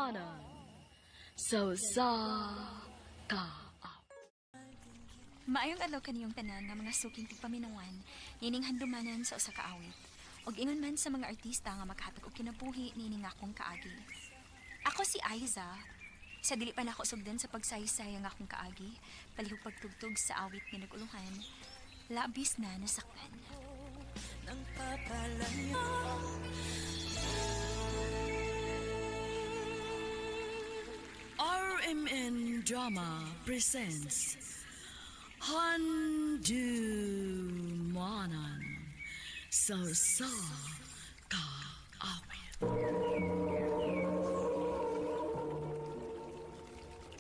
Juanan. So sa ka. Maayong adlaw kaniyong tanan nga mga suking tigpaminawan, nining handumanan sa usa ka awit. Og ingon man sa mga artista nga maghatag og kinabuhi nining akong kaagi. Ako si Aiza. Sa dili pa nako sugdan sa pagsaysay ang akong kaagi, palihog pagtugtog sa awit nga naguluhan, labis na nasaktan. Nang papalayo RMN Drama presents Handumanan. So sa ka awit.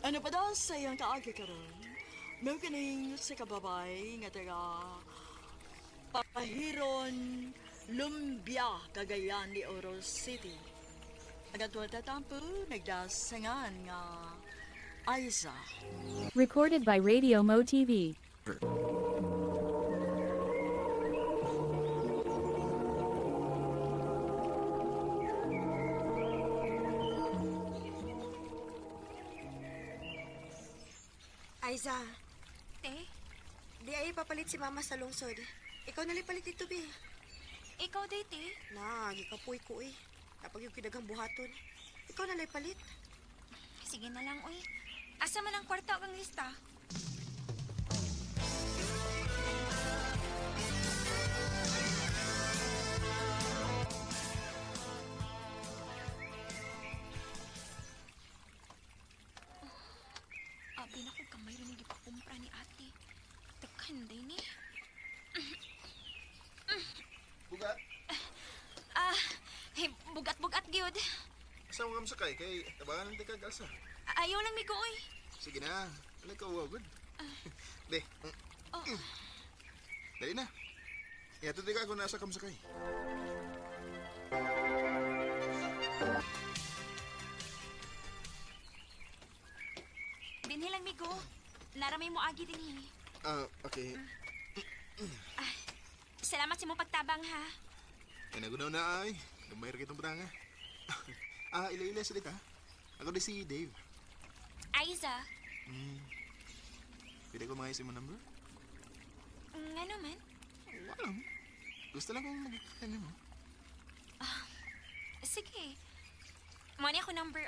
Ano pa daw sa iyong kaagi karon? May kaning sa kababay nga taga Papahiron, Lumbia, Cagayan de Oro City. Agatwa tatampo, nagdasangan nga Aiza. Recorded by Radio Mo TV. Aiza, Te, di ay papalit si mama sa lungsod. Ikaw nalipalit dito, be. ikaw day, te. Gikapoy ko eh. Kapag yung kidagang buhaton. Ikaw nalipalit. Sige na lang, uy. Asa man ang kwarta kang lista? Abi na ko kamay rin hindi pa kumpra ni ate. Tekan din eh. Bugat? Bugat-bugat gyud. Asa mo sakay kay tabangan ng tikag alsa. Ayaw lang migo, uy. Sige na, wala ka wagod. De. Dali na. Yato di ka kung nasa kam sakay. Dinhi lang migo. Naramay mo agi din eh. Okay. Salamat sa mo pagtabang ha. Kaya nagunaw na ay. Lumayar kitong butanga. Ila-ila salita. Ako di si Dave. Aiza. Pwede ko mangayos mo number? Nga naman. Wala. Gusto lang kong mag-kanya mo. Sige. Mani ako number,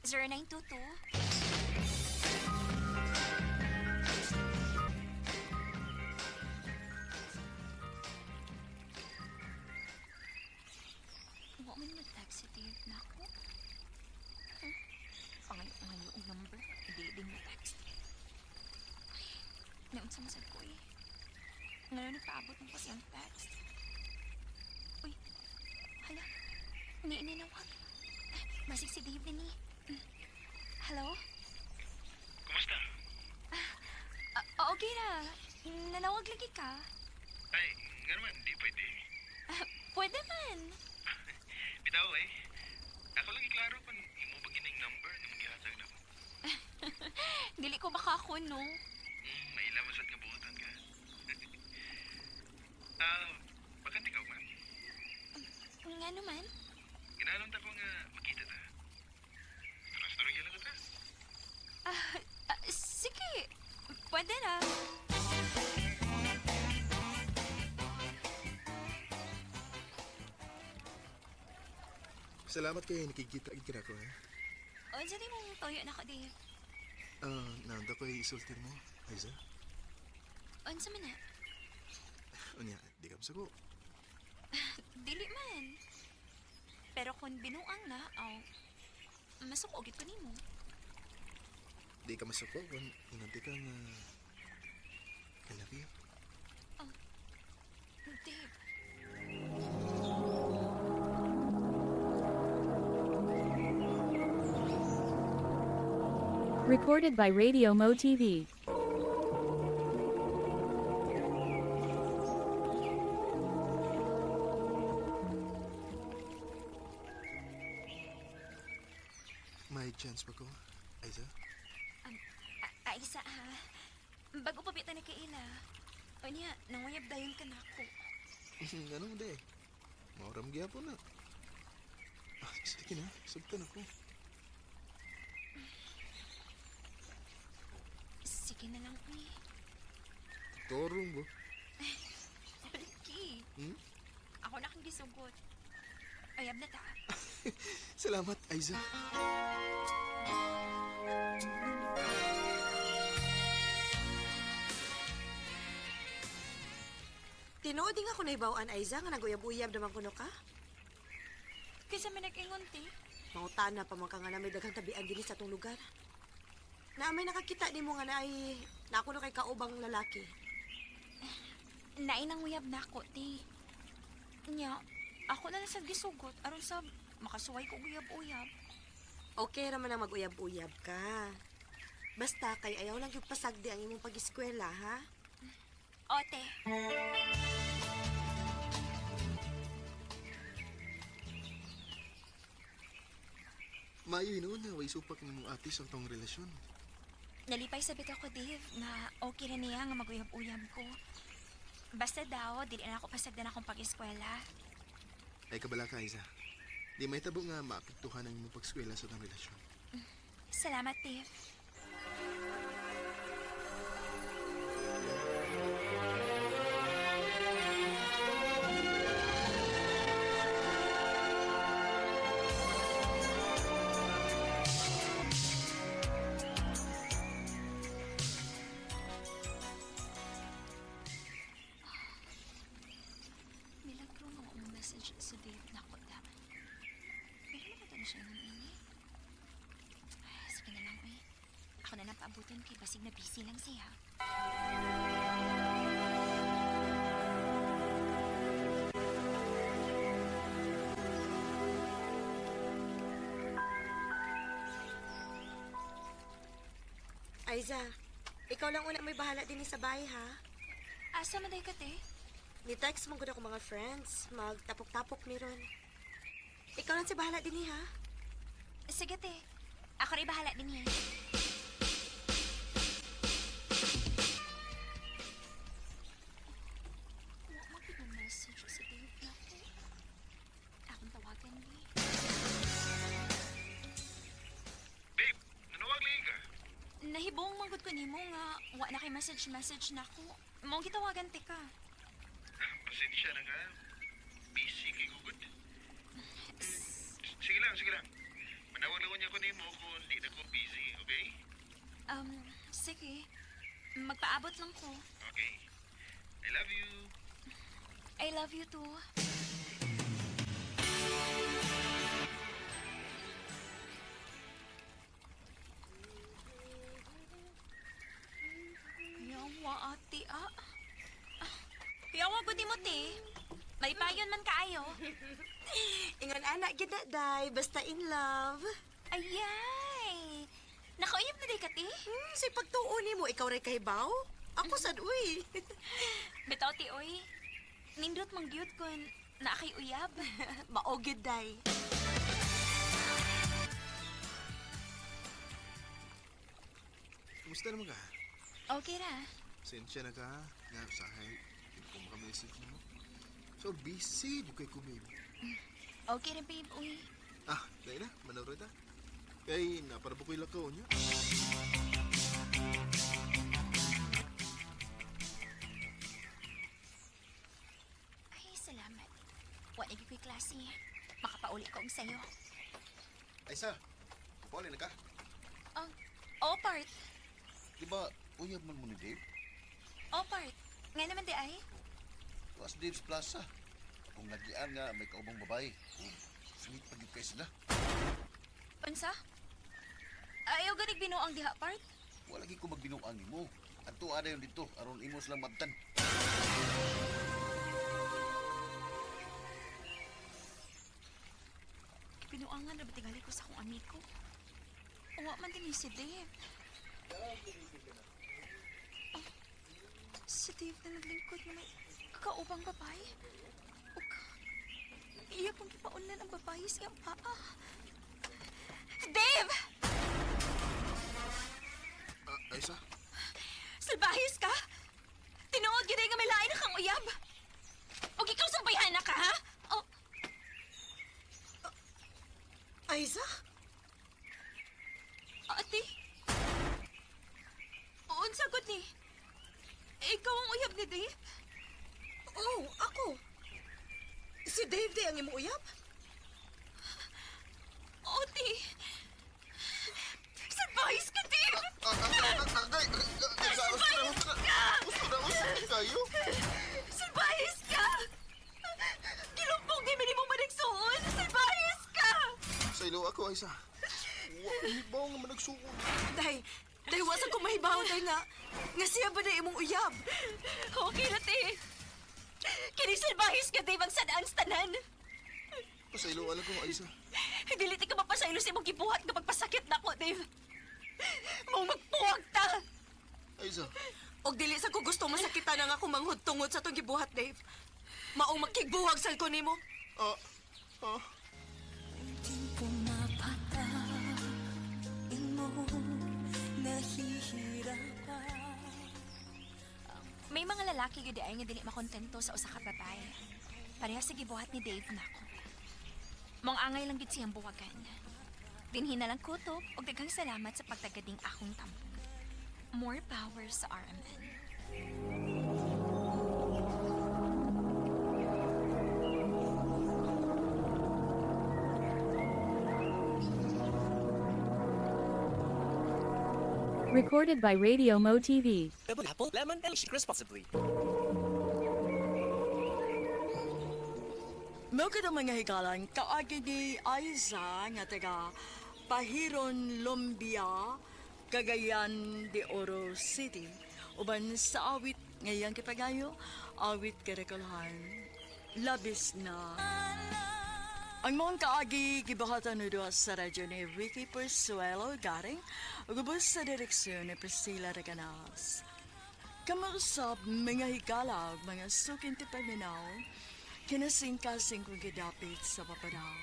0922. Huwag man nag-text si Dave na ako. Pangayo ang number. Hindi din na-text. Naunsa masad ko eh. Ngayon nagpaabot mo pa siyang text. Uy, hala. Ninawag. Masig si Dave din eh. Hello? Kumusta? Okay na. Nanawag lagi ka. Ay, nga naman, di pwede. Pwede man. Bitaw eh. Ako lang iklaro kung imo ba ginang number na maghihatag na ko. Dili ko baka ako, no? May lamasat nga buotan ka. Bakit ikaw man? Nga naman. Ginalong ta ko nga makita ta. Turas-tuloy lang ta. Sige. Pwede na. Salamat kay nakikita ka ko, ha? O, dyan mong toyo na ka, Dave. Nanda ko isultir mo, Aiza. Unsa man na? Unya, di ka masako. Dili man. Pero kung binuang na, masukogit ko nimo. Di ka masako kung inanti ka nga I love you. Dave. Recorded by Radio Mo TV. May chance pa ko, Aiza? Aisa ha. Bago pa bita na kaila. O niya, nanguyab dayon ka na ako. Ganun de. Mauram gyapon na. Sige na, sabtan ako. Sige na lang, uy. Torong mo. Paliki. Hmm? Ako na kang gisugot. Ayab na ta. Salamat, Aiza. Tinuod din ako na ibawaan, Aiza, nga naguyab-uyab naman kuno ka. Kaysa may nag-ingon, te. Mangutana pa man ka nga na may daghang tabian din sa atong lugar. Na may nakakita ni mo nga na ay nakuno kay kaubang lalaki. Nainang uyab na ako, te. Nya, ako na lang sa gisugot. Aron sa makasuway ko uyab-uyab. Okay raman na mag-uyab-uyab ka. Basta kay ayaw lang yung pasagdi ang imong pag-eskwela, ha? O, te. Maayo yun na, way supak ni mong ate sa tong relasyon. Nalipay sabit ako, Dave, na okay na niya nga maguyab-uyab ko. Basta daw, dili na ako pasagdan akong pag-eskwela. Ay kabala ka, Aiza. Di may tabo nga maapektuhan ang imong pag-eskwela sa tong relasyon. Salamat, Dave. Milagro nga akong message sa Dave na ako da. Pero nakita na siya ng ini. Ay, sige na lang, eh. Ako na lang paabutin kay basig na busy lang siya. Aiza, ikaw lang una may bahala din sa bahay, ha? Asa man day ka, te? Ni-text mo gud ako mga friends. Magtapok-tapok meron. Ikaw lang si bahala din, ha? Sige, te. Ako rin bahala din eh. Huwag mag-message sa Dave na ako. Akong tawagan ni. Babe, nanawag lagi ka. Nahibong manggod ko nimo nga wa na kay message na ako. Mao gitawagan ti ka. Pasensya na nga. Busy kay Gugod. Sige lang, sige lang. Manawag lang niya ko nimo kung di na ko busy, okay? Sige. Magpaabot lang ko. Okay. I love you. I love you too. Yawa, ate, Yawa, gudi mo, te. May payon man kaayo. Ingon anak gid na, day. Basta in love. Ayay! Nakauyab na di ka, te? Si pagtuon ni mo, ikaw ray kahibaw? Ako sad, uy. Bitaw, te, oy. Nindot mang gyud kon na kay uyab. Maogid, day. Kumusta naman ka? Okay ra. Pasensya na ka. Nga, usahay. Hindi ko makamessage mo. So busy, di kay kumib. Okay rin, babe, uy. Dahil na, manawro ta. Kay, naparabo ko yung lakaw niya. Ay, salamat. Wala ko'y klase. Makapauli ko ang sayo. Aiza, pwede na ka. Oh, part. Di ba, uyab man mo ni Dave? Oh, part. Ngayon naman di ay. Tuwas Dave's Plaza. Kung nagian nga may kaubang babae, kung sweet pag kayo sila, Unsa? Ayaw ganig binuang diha, part. wala gi ko magbinuang ni mo. Adto ada yung dito, aron imo silang mabtan. Binuangan na ba tingali ko sa akong amigo? Uwa man din si Dave. Oh, si Dave na naglingkod na may kakaubang babae. Ug iya pong kipaunlan ang babae siyang paa. Dave! Aiza? Salbahis ka? Tinuod gid nga may lain na kang uyab. Og ikaw sambayhan na ka, ha? Oh, Aiza? ate. Unsa gud ni? Ikaw ang uyab ni Dave? Oh, ako. Si Dave di ang imo uyab? Oti. Surprise ka, Dave! Kayo? Surprise ka! Kilumpong di mo managsuon! Surprise ka! Sa ilo ako, Aiza. Hindi ba nga managsuko? Dahil wasa ko mahibaw dahil nga siya ba na imong uyab? Okay na, te. Kinisalbahis ka, Dave, ang sanaang tanan. Sa ilo alam ko, Aiza. Dili ti ka mapasaylo sa imong gibuhat kapag pasakit na ko, Dave. Mong magpuwag ta! Aiza. Og dili sa ko gusto masakita na nga akong manghud-tungod sa tong gibuhat, Dave. Maong magkigbuhag sa ko nimo. Pumapatayin mo, nahihirapan. May mga lalaki gyud ay nga dili makontento sa usa ka babae. Parehas sa gibuhat ni Dave nako. Mong angay lang gid siyang buwagan. Dinhi na lang kutob og daghang salamat sa pagtagading akong tampok. More power sa RMN. Recorded by Radio Mo TV. Double apple, lemon, and shake responsibly. Mao kada mga higalan, kaagi ni Aiza nga taga Pahiron, Lumbia, Cagayan de Oro City. Uban sa awit ngayang kipagayo, awit karekalhan. Labis na. Ang mga kaagi gibahatan no sa radyo ni Ricky Persuelo garing ugubos sa direksyon ni Priscilla Reganas. Kamusap mga higala mga sukin ti paminaw, kinasing-kasing kong gidapit sa paparaw.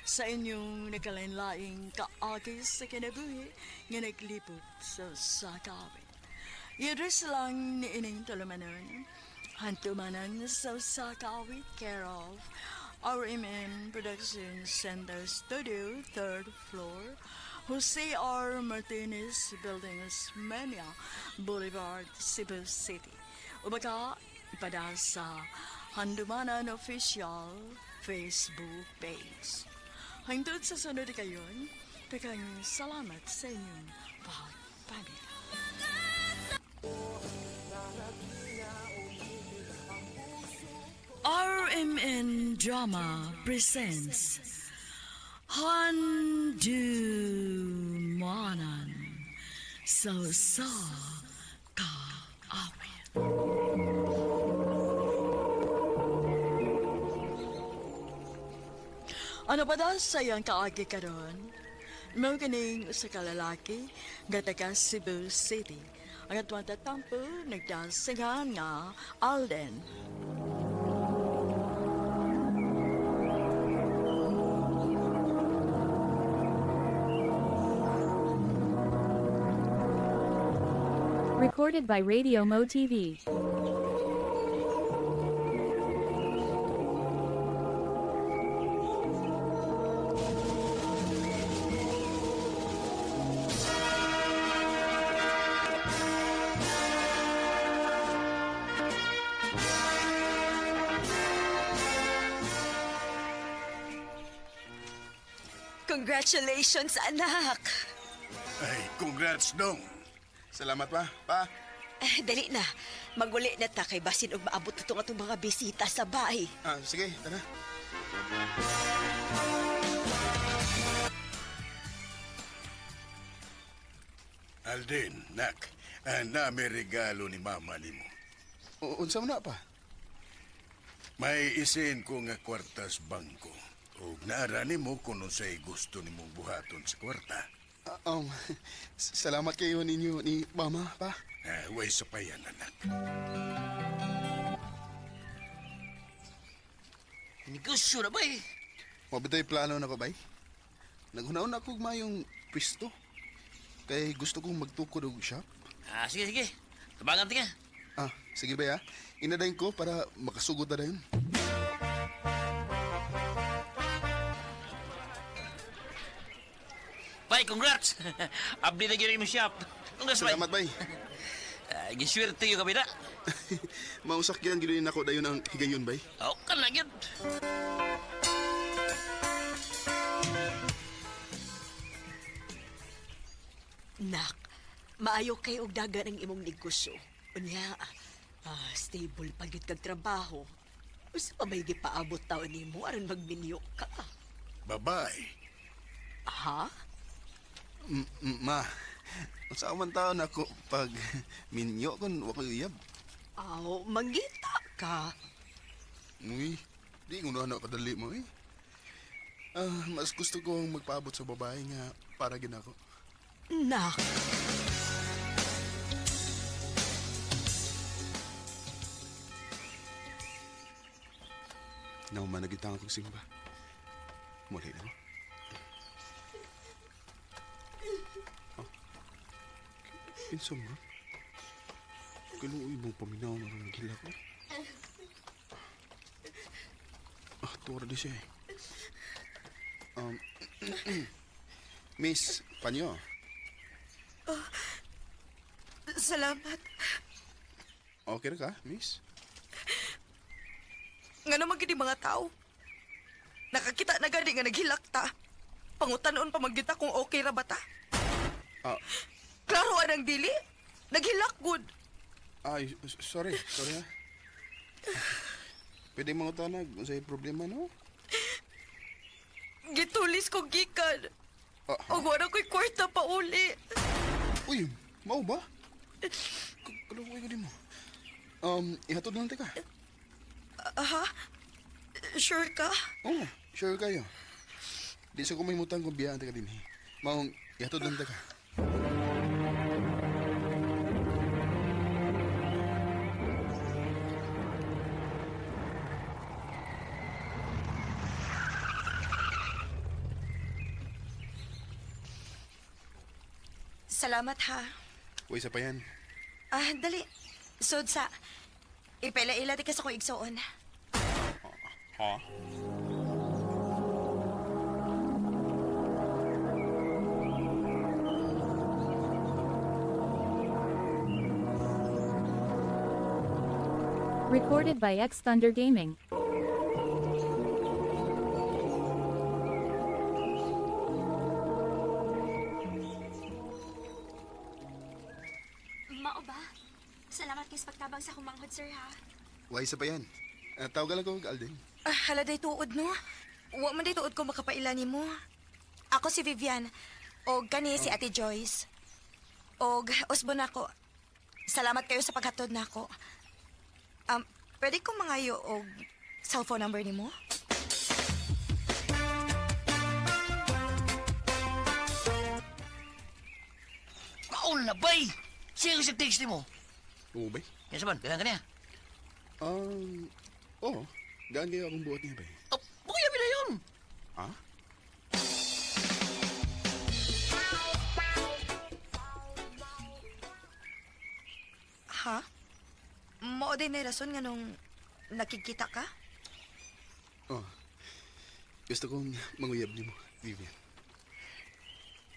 Sa inyong nagkalain-laing kaagi sa kinabuhi nga naglipot sa sakawit. Yadres lang ni ining tulumanon, hantumanan sa sakawit care of RMN Production Center Studio, 3rd floor, Jose R. Martinez Building, Mania Boulevard, Cebu City. Ubaga, ipada sa Handumanan Official Facebook page. Hangtod sa sunod kayon, takang salamat sa inyong pagpamilya. RMN Drama presents Handumanan sa kaawit. Ano pa daw sayang kaagi karon? Mao kaning usa ka lalaki nga taga Cebu City. Ang atwang tatampo nagdasingan nga Alden. Recorded by Radio Mo TV. Congratulations, anak! Ay, congrats dong. Salamat pa, pa. Dali na. Maguli na ta kay basin og maabot itong atong mga bisita sa bahay. Sige, tara. Alden, nak, na may regalo ni mama nimo. Unsa mo na pa? May isin ko nga kwartas bangko. O naarani mo kung unsay gusto nimong buhaton sa kwarta. Salamat kayo ninyo ni mama, pa. Way sa payan, anak. Negosyo na ba eh? Mabitay plano na pa, bay? Naghunaon ako mayong pwesto. Kay gusto kong magtukod og shop. Sige, sige. Tabangan tingin. Sige ba ya? Inadayin ko para makasugod na dayon. Bye, congrats! Abdi na gini mo shop. Unggas bay. Salamat, bay. Giswerte yung kabida. Mausakyan ginunin ako dayon ang higayon, bay. Oh, kan na yun. Nak, maayo kay og dagan ang imong negosyo. Unya, stable pag yun kag trabaho. Usa pa may gipaabot taon nimo aron magminyo ka. Babay. Ha? Ma, sa man taon ako pag minyo kon wa ko uyab. Aw, mangita ka. Uy, di ko na kadali mo eh. Mas gusto kong magpaabot sa babae nga para ginako. Nak, Nauman na gitang akong simba. Muli na mo. Kinsa mo? Kaluoy mong paminaw na rin gila ko. Tuwara di siya eh. Miss, panyo. salamat. Okay na ka, miss? Nga naman gini mga tao. Nakakita na gani nga naghilak ta. Pangutanon pa magkita kung okay ra ba ta. Ah, Klaro anang dili. Naghilak good. ay, sorry ha. Pwede mga tanag, sa'yo problema, no? Gitulis ko gikan. Ah, O wala ko'y kwarta pa uli. uy, mau ba? Kaluoy ka din mo. Ihatod lang ka. Ha? Sure ka? Oo, sure kayo. Di sa kumaymutan kung biyaan ka din eh. Maong, ihatod lang ka. Salamat ha. Uy, isa pa yan. Dali. Sod sa... Ipela-ila di ka sa kong igsoon. Ha? Recorded by X Thunder Gaming. Mao ba? Salamat kay sa pagtabang sa akong manghod, sir, ha? Uy, isa pa yan. Tawag lang ko, Alden. Hala day tuod no. Wa man day tuod ko makapaila nimo. Ako si Vivian. O kani si Ate Joyce. Og usbon ako. Salamat kayo sa paghatod nako. Pwede ko mangayo og cellphone number nimo? Maul na bay. Siya yung text ni mo. Oo, bay? Yan saban, bilang ka niya. Oo. Gaan kayo akong buhat niya, bay. Oh, buya bila yun. Ha? Ha? Mao din na rason nga nung nakikita ka? Oh. Gusto kong manguyab ni mo, Vivian.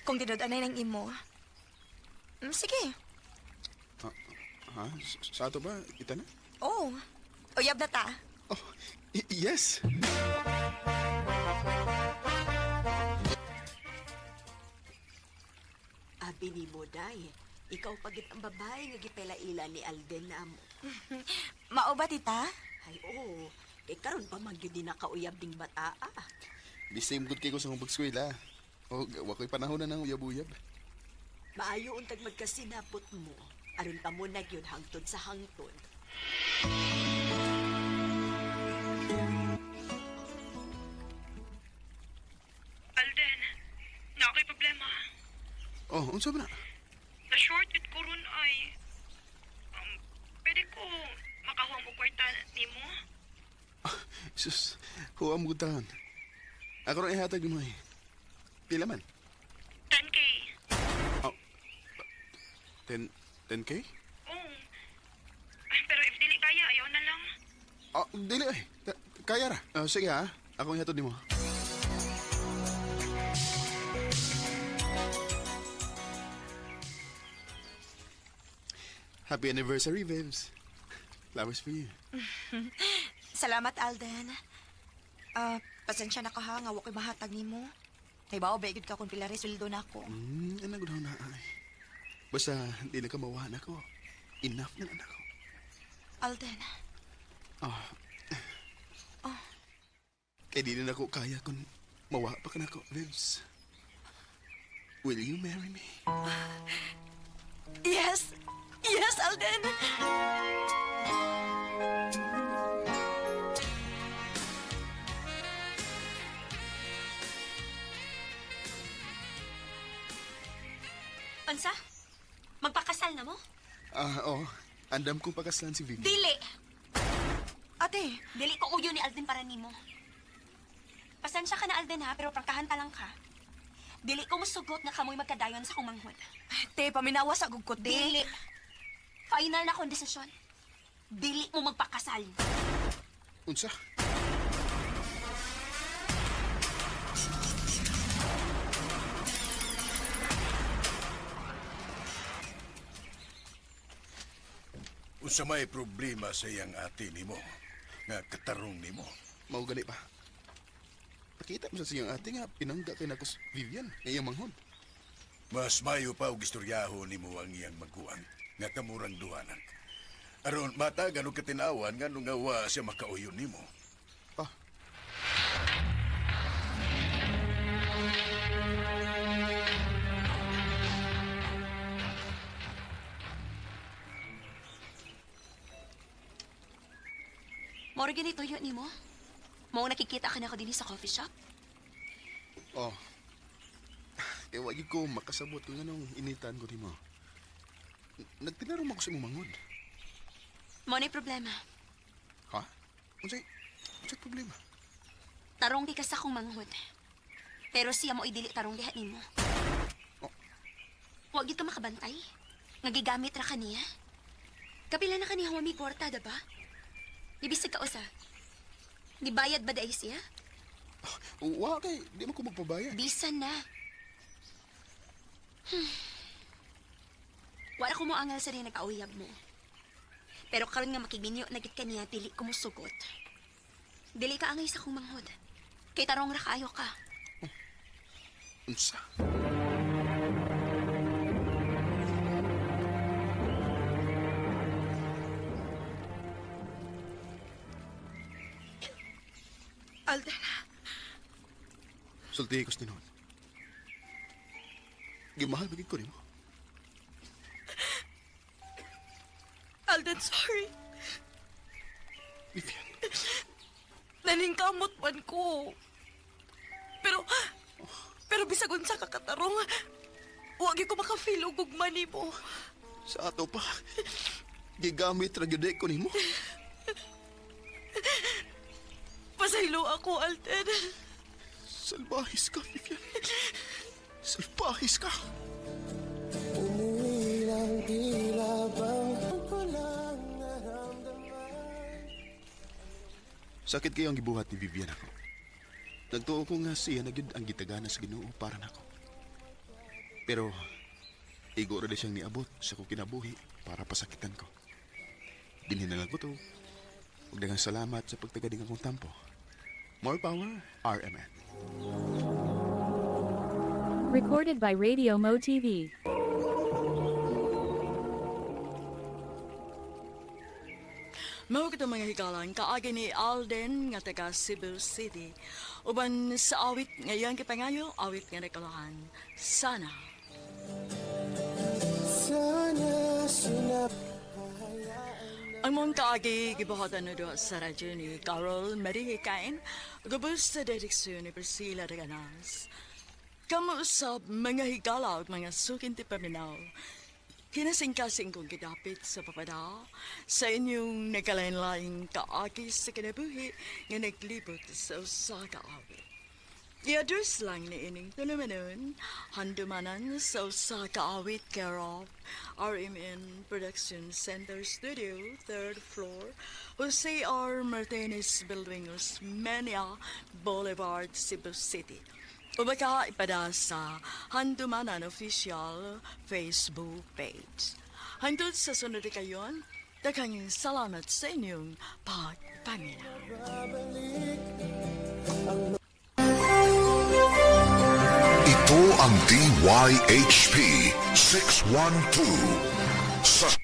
Kung tinud-anay ng imo. Sige. Ha? Sa ato ba? Kita na? Oh. Uyab na ta. Oh, yes! Abi ni mo, day. Ikaw pagit ang babae nga gipela-ila ni Alden na amo. Mao ba tita? Ay, oo. Karon pa magyud din nakauyab ding bata. The same good kay ko sa kong pag-skwela. O, wako'y panahon na ng uyab-uyab. Maayo untag magkasinapot mo. Aron pa mo nagyud hangtod sa hangtod. Alden, na ako'y problema. Oh, unsa ba na? Na-shorted ko ron ay... pwede ko makahuang ko kwarta ni mo? Sus, huwag mo gutahan. Ako rin ihatag mo eh. Pila man? 10K. 10K? Oo. Pero if dili kaya, ayaw na lang. Dili eh. Kaya ra. Sige ha. Ako ihatod ni mo. Happy anniversary, babes. Flowers for you. Salamat, Alden. Pasensya na ka ha, nga wako'y mahatag ni mo. Kay bao, baigid ka kung pila resuldo na ako. Ano daw na ay. Basta, hindi na ka mawahan ako. Enough na lang ako. Alden, Kaya di na ako kaya kung mawa pa ka na ako, babes. Will you marry me? yes! Yes, Alden! Unsa? Magpakasal na mo? Oo. Andam kong pakaslan si Vivian. Dili! Ate, Dili ko uyo ni Alden para nimo. Pasensya ka na, Alden, ha? Pero prangkahan ta lang ka. Dili ko musugot nga kamoy magkadayon sa kong manghod. te, paminawa sa gugkot, te. Dili. Final na akong desisyon. Dili mo magpakasal. Unsa? Unsa may problema sa iyang ate nimo nga katarong nimo. Mau gani pa. Pakita mo sa siyang ate nga pinangga kay nako si Vivian. Iyang manghod. Mas mayo pa og istoryaho nimo ang iyang magkuang nga kamurang duhanan. Aron mata ganong katinawan nga nung nga siya makauyon nimo. Pa. Moro ganito yun ni mo? Mau nakikita ka na ako din sa coffee shop? Oh. Kaya wagi ko makasabot kung anong initan ko nimo. Nagtinarong ako sa imong manghod. Mo na problema. Ha? Unsay problema? Tarong di ka sa akong manghod. Pero siya mo idili tarong diha nimo. Oh. Huwag ito makabantay. Nagigamit ra kaniya. Kapila na kaniya humami kwarta, da ba? Ibisig ka usa. Gibayad ba dahil siya? Wa kay di mo ko magpabayad. Bisan na. Wala ko mo angal sa rin nag-auyab mo. Pero karon nga makiginyo nagit kaniya, dili ko mo sugot. Dili ka angay sa kong manghod. Kay tarong ra kaayo ka. Unsa? Alden, Sulti ko tinuod. Gimahal bagid ko nimo. Alden, sorry. Vivian. Naningkamot man ko. Pero bisag unsa ka katarong, wagi ko makafeel og gugma nimo. Sa ato pa. Gigamit ra gyud ko nimo. Pasaylo ako, Alden. Salbahis ka, Vivian. Salbahis ka. Sakit kayo ang gibuhat ni Vivian ako. Nagtuo ko nga siya na gyud ang gitagana sa Ginoo para nako. Pero igo ra siyang niabot sa kong kinabuhi para pasakitan ko. Dinhi na lang ko to. Ug daghang salamat sa pagtagading akong tampo. More power, RMN. Recorded by Radio Mo TV. Mao kita mga higalan, kaagi ni Alden nga taga Cebu City. Uban sa awit ngayon kipangayo, awit nga nakalahan. Sana. Ang mong kaagi gibuhatan na doon sa radyo ni Carol Marihikain, gabos sa direksyon ni Priscilla Reganas. Kamuusap mga higala at mga sukinti paminaw. Kinasingkasing kong gidapit sa papada sa inyong nagkalain-laing kaagi sa kinabuhi nga naglibot sa usa ka awit. I-address lang ni ining tulumanon, handumanan sa usa ka awit care of RMN Production Center Studio, 3rd floor, Jose R. Martinez Building, Osmeña Boulevard, Cebu City. O baka ipada sa Handumanan Official Facebook page. Hangtod sa sunod na kayon, daghang salamat sa inyong pagpamina. Ito ang DYHP 612 sa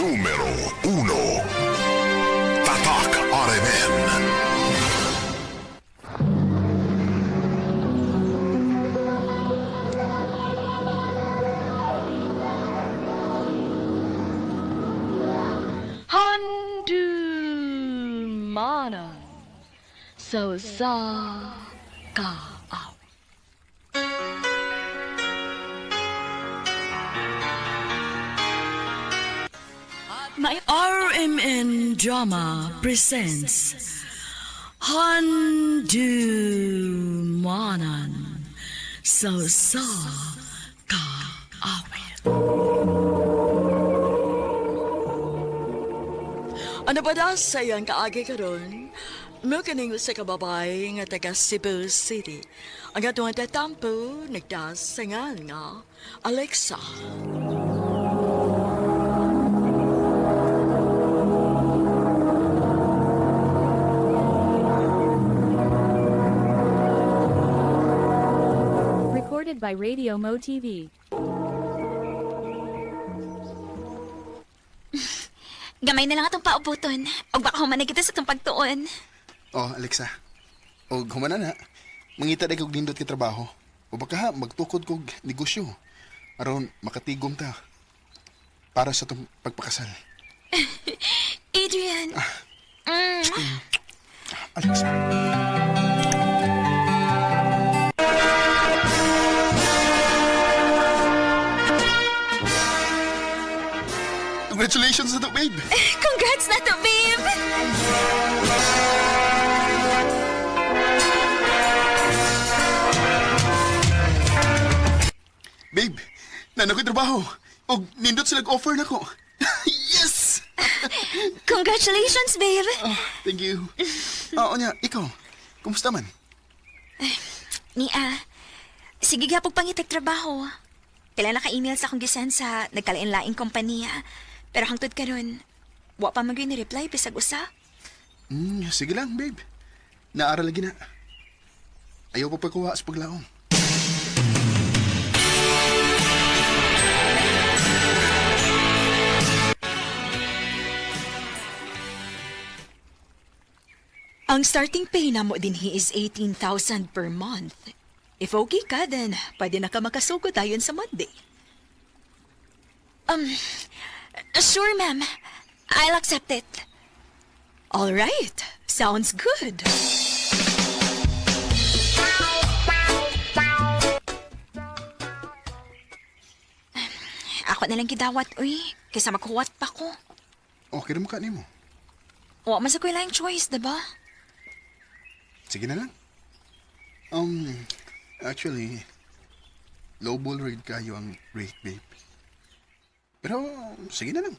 numero 1 Tatak RMN. Handumanan so sa kaaw. RMN Drama presents Handumanan so sa kaawit. Ano ba daw sa iyang kaagi karon? Mo kaning sa kababay nga taga Cebu City. Ang atong tatampo nagdasangan nga Alexa. Recorded by Radio Mo TV. Gamay na lang atong paubuton. Og baka humanay kita sa itong pagtuon. Oh, Alexa. O humana na. Mangita na kog nindot ka trabaho. O baka magtukod kog negosyo. Aron makatigom ta. Para sa itong pagpakasal. Adrian. Alexa. Congratulations na to, babe! Congrats na to, babe! Babe, nana ko'y trabaho. O nindot sila offer na ko. Yes! Congratulations, babe! Thank you. Oo niya, ikaw. Kumusta man? Nia, sige gapog pangitag trabaho. Kailan naka-email sa akong gisend sa nagkalain-laing kompanya. Pero hangtod karon, wa pa magay ni reply bisag usa. Sige lang, babe. Naaral lagi na. Ayaw pa pagkuha sa paglaong. Ang starting pay na mo dinhi is 18,000 per month. If okay ka, then pwede na ka makasugod ayon sa Monday. Sure, ma'am. I'll accept it. All right, sounds good. Ako na lang gidawat, uy. Kaysa maghuwat pa ko. Okay rin mo ka mo. Wa man sa kuy laing choice, diba? Sige na lang. Actually, lowball rate kayo ang rate, babe. Pero, sige na lang.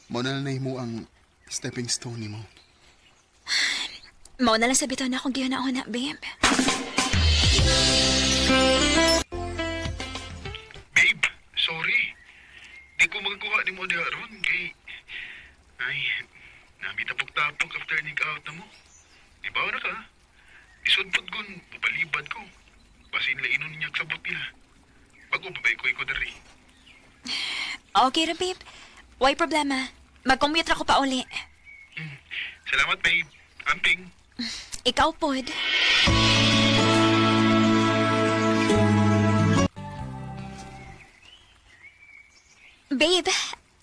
Mauna na mo ang stepping stone ni mo. Mao na lang sabitan na akong gihuna-una, babe. Babe, sorry. Di ko magkuha ni mo diha ron kay... Ay, namitapok-tapok after nig-out na mo. Di ba na ka? Isudpot gun, papalibad ko. Basin lainon niya sabot nila. Bago babay ko dari. Okay ra, babe. Why problema? Mag-commute ra ko pa uli. Salamat, babe. Amping. Ikaw, pod. Babe,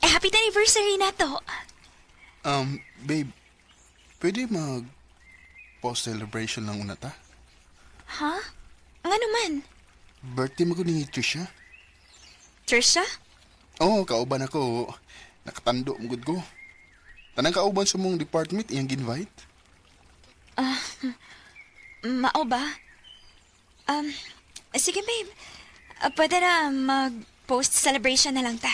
happy anniversary na to. Babe, pwede post celebration lang una ta? Ha? Nga naman? Birthday mo ko ni Trisha. Trisha? Oo, kauban ako. Nakatando mo gud ko. Tanang kauban sa mong department, iyang ginvite? Mao ba? Sige, babe. Pwede na mag-post celebration na lang ta.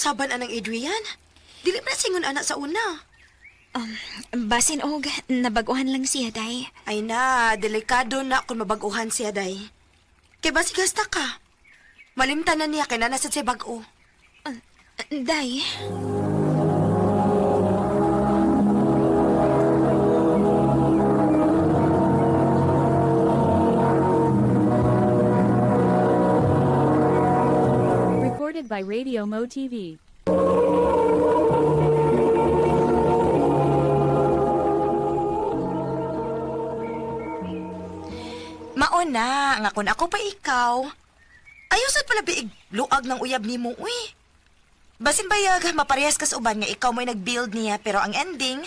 saban anang Adrian. Dili pa singon anak sa una. Basin og, nabaguhan lang siya, day. Ay na, delikado na kung mabaguhan siya, day. Kay basi gasta ka. Malimtanan niya kay nanasad siya bag-o. Day. Recorded by Radio Mo TV. Mauna, nga kun ako pa ikaw. Ayusan pala biig luag ng uyab ni mo, uy. Basin bayag, maparehas ka sa uban nga ikaw mo'y nag-build niya, pero ang ending,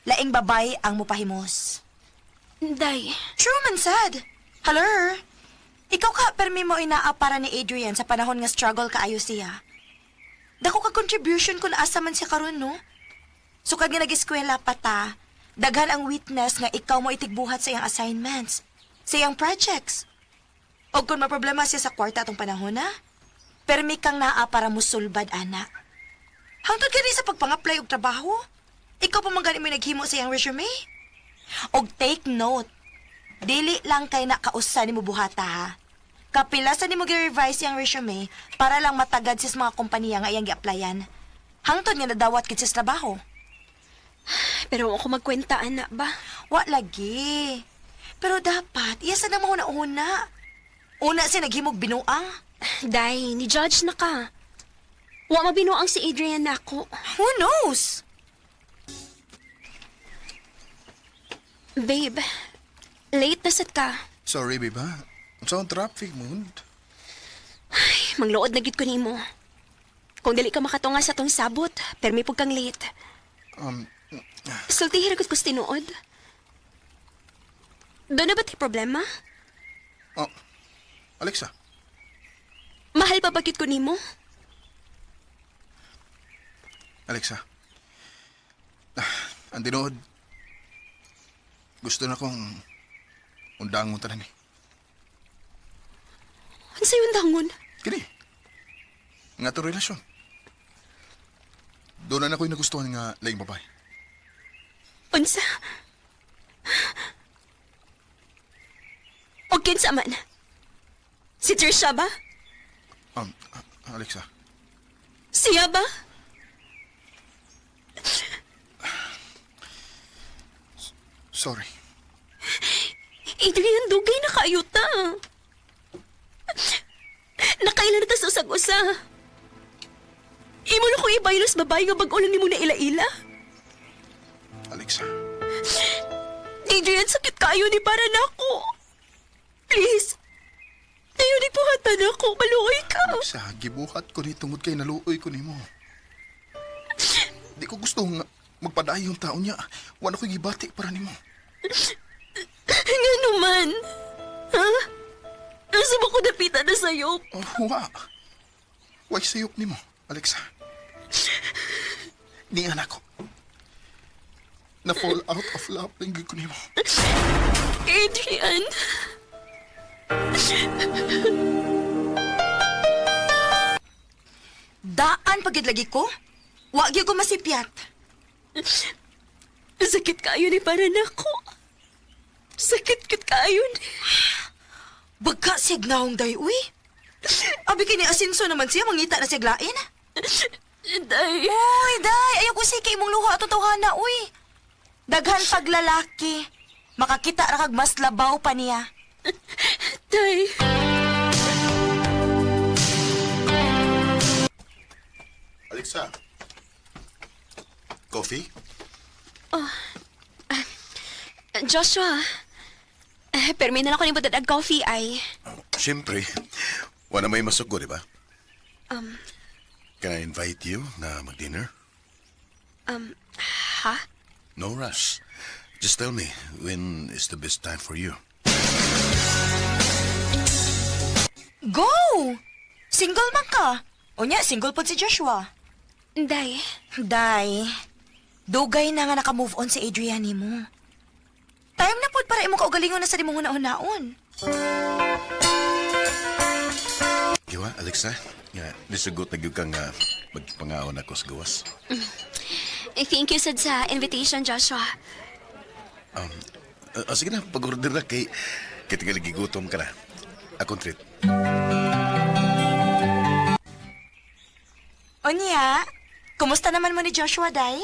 laing babay ang mupahimos. Day. True man sad. Hello? Ikaw ka, permi mo inaa para ni Adrian sa panahon nga struggle kaayo siya. Dako ka contribution kung asa man siya karon, no? So kag nga nag-eskwela pa ta, daghan ang witness nga ikaw mo itigbuhat sa iyang assignments, sa iyang projects. O kung maproblema siya sa kwarta atong panahon, na, permi kang naa para musulbad, ana. Hangtod ka rin sa pagpang-apply og trabaho, ikaw pa man gani mo naghimo sa iyang resume. Og take note, dili lang kay nakausa ni mo buhata, ha? Kapilasan ni mo gi-revise iyang resume para lang matagad sis mga kompanya nga iyang gi-applyan. Hangtod nga nadawat kit sis trabaho. Pero ako magkwenta, anak ba? Wa lagi. Pero dapat, iya sa naman una. Una siya naghimog binuang. Day, ni-judge na ka. Wa mabinuang si Adrian na ako. Who knows? Babe, late na sad ka. Sorry, babe, ha? Sa traffic mo. Mangluod na gid ko nimo. Kung dili ka makatunga sa tong sabot, permi pug kang late. Sulti hiragot ko sa tinuod. Doon na ba tayo problema? Oh, Alexa. Mahal pa bagit ko nimo? Alexa. Ang tinuod. Gusto na kong undang mo tanan eh. Ano sa'yo ang dangon? Kini. Nga to relasyon. Doon na ako'y nagustuhan nga laing babae. Unsa? O kinsa man? Si Trisha ba? Alexa. Siya ba? Sorry. Adrian, dugay na kaayuta. Nakailan na ta sa usag-usa. Imo na ko ibaylos babae nga bag-ulan ni mo na ila-ila. Alexa. Adrian, sakit kaayo ni para na ako. Please. Tayo ni puhatan ako. Maluoy ka. Alexa, gibuhat ko ni tungod kay naluoy ko ni mo. Di ko gusto nga magpadayo yung tao niya. Wala ko gibati para ni mo. Nga naman. Ha? Asa ba ko napita na sa'yo? Oh, Why sayop ni mo, Alexa? Ni anak ko. Na-fall out of love lang ko ni mo. Adrian. Daan pagid lagi ko? Wa gyud ko masipyat. Sakit kayo ni para na ako. Sakit kit kayo ni. Bagka signahong day, uy. Abi kini asinso naman siya, mangita na siya glain. Day. Uy, day, ayaw ko sige imong luha atong tawhana, uy. Daghan paglalaki. Makakita ra kag mas labaw pa niya. Day. Alexa. Coffee? Joshua. Permi na lang ko ni budad ang coffee ay. Siyempre, wala may masugo, di ba? Can I invite you na mag-dinner? Ha? No rush. Just tell me, when is the best time for you? Go! Single man ka. O niya, single po si Joshua. Day. Day, dugay na nga naka-move on si Adrian ni mo. Time na po para imong kaugalingon na sa dimong una-unaon. Kiwa, Alexa? Nga, nisugot na gyud kang magpangaon ako sa gawas. Thank you, Sad, sa invitation, Joshua. Sige na, pag-order na kay tinggal gigutom ka na. Akong treat. Onya, kumusta naman mo ni Joshua, day?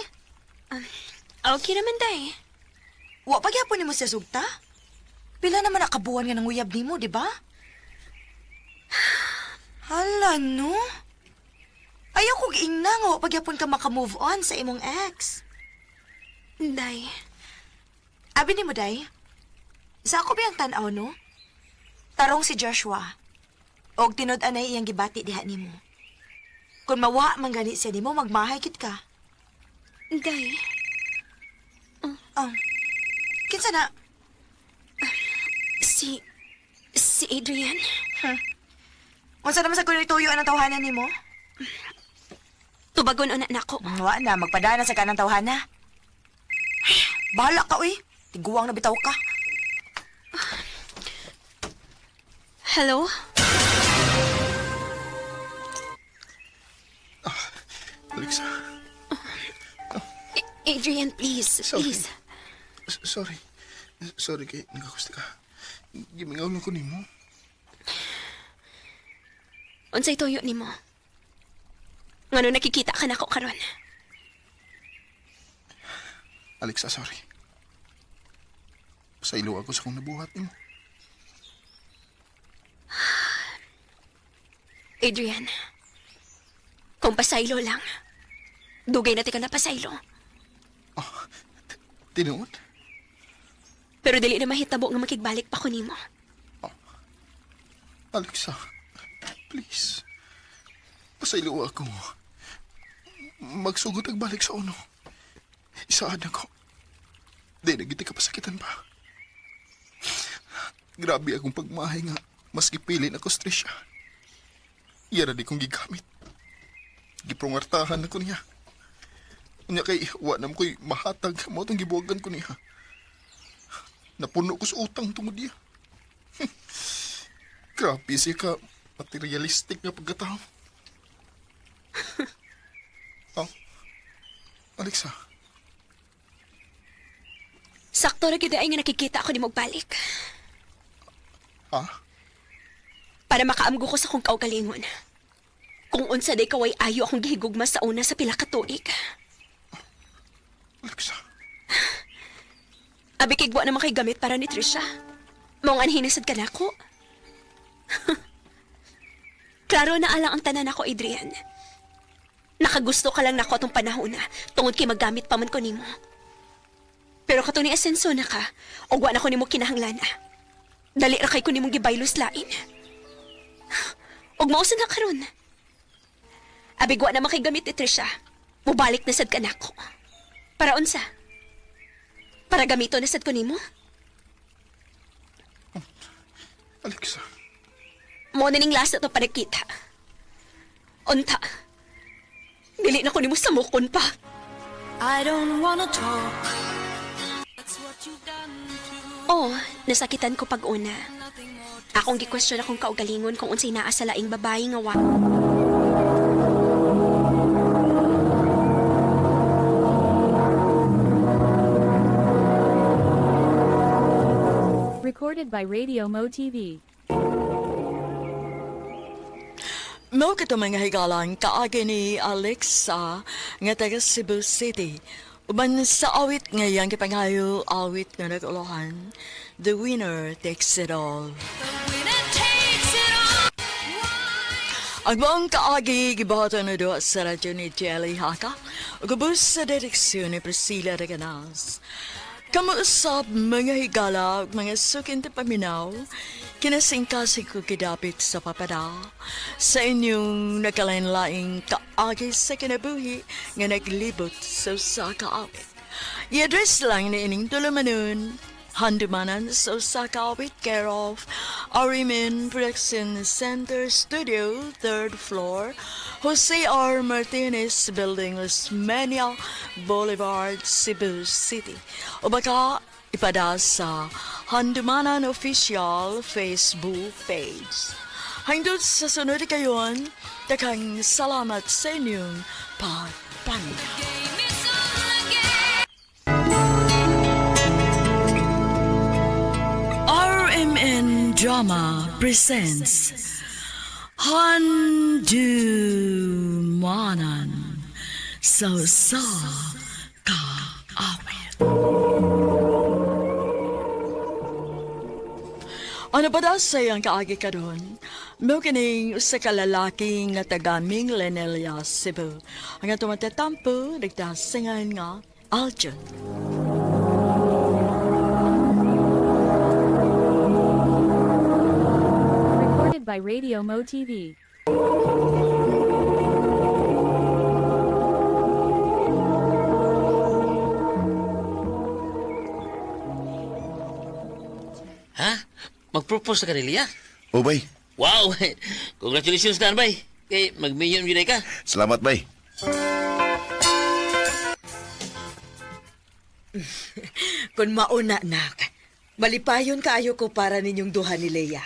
Okay naman, day. Wa pagyapon nimo siya sugta? Pila naman nakabuan nga ng uyab nimo, di ba? Hala, no? Ayaw ko giingna nga wa pagyapon ka maka-move on sa imong ex. Day. Abi nimo, day? Sa ako biyang tanaw, no? Tarong si Joshua. Og tinud-an na iyang gibati diha nimo. Kung mawa man gani siya nimo, magmahay kit ka. Day. Oh. Kinsa na? Si Adrian. Unsa naman sa kuno tuyo ang tawhanan nimo? Tubagon na nako. Wa na, magpadana sa kanang tawhana. Bahala ka, uy. Tiguang na bitaw ka. Hello? Alexa. Adrian, please. Sorry. Please. Sorry. Sorry kay nagagusto ka. Gimingaw lang ko nimo. Unsay tuyo nimo? Ngano nakikita ka nako karon? Alexa, sorry. Pasaylo ako sa kong nabuhat nimo. Adrian, kung pasaylo lang, dugay na ka na pasaylo. Tinuod? Pero dili na mahitabo nga makigbalik pa ko nimo. Alexa, please. Pasaylo ako. Magsugod ang balik sa uno. Isaad ako. Di nagiti ka pasakitan pa. Grabe akong pagmahay nga. Mas gipilin ako stresya. Yara di kong gigamit. Giprongartahan ako niya. Unya kay wa nam ko'y mahatag mo itong gibuwagan ko niya. Napuno ko sa utang tungod niya. Grabe siya ka materialistic na pagkatao. Oh, Alexa. Sakto ra gyud ay nga nakikita ako ni magbalik. Ha? Para makaamgo ko sa kong kaugalingon. Kung unsa day kaway ayo akong gihigugma sa una sa pila ka tuig. Alexa. Abi kay na kay gamit para ni Trisha. Mao nga hinasad ka nako. Klaro na alang ang tanan ako, Adrian. Nakagusto ka lang nako atong panahon na tungod kay maggamit pa man ko nimo. Pero katong ni asenso na ka, og wa na ko nimo kinahanglan. Dali ra kay ko nimong gibaylos lain. Og mausa na karon. Abi wa na makigamit ni Trisha. Mubalik na sad ka nako. Para unsa? Para gamito na sad ko nimo? Alexa. Mo na ning last na to panagkita. Unta. Dili na ko nimo samukon pa. I don't wanna talk. Oh, nasakitan ko pag-una. Akong gi-question akong kaugalingon kung unsay naa sa laing babae nga wa. Recorded by Radio Mo TV. Mao kato mga higalan kaagi ni Alexa nga taga Cebu City. Uban sa awit ngayang kipangayo awit nga nag-ulohan. The winner takes it all. Ang buong kaagi gibato na doon sa radyo ni Jelly Haka. Ugubos sa direksyon ni Priscilla Reganas. Kamuusap mga higala, mga sukinti paminaw, kinasingkasig ko kidapit sa papada, sa inyong nakalain-laing kaagi sa kinabuhi nga naglibot sa kaawit. I-address lang ni ining tulumanon, handumanan sa kaawit care of Arimin Production Center Studio, 3rd floor, Jose R. Martinez Building, Osmeña Boulevard, Cebu City. O baka ipada sa Handumanan Official Facebook page. Hangtod sa sunod kayon, daghang salamat sa inyong pagpanig. RMN Drama presents Handumanan sa kaawit. Ano ba daw sayang kaagi ka doon? Mo kining usa ka lalaki nga taga Minglenelia, Cebu. Ang atong matatampo, nagdasingan nga Aljon. Recorded by Radio Mo TV. Ha? Mag-propose ka ni Lia? O bay, Wow! Congratulations na, bay. Kay mag-million yun ka. salamat bay. Kung mauna, nak, malipayon kaayo ko para ninyong duha ni Leia.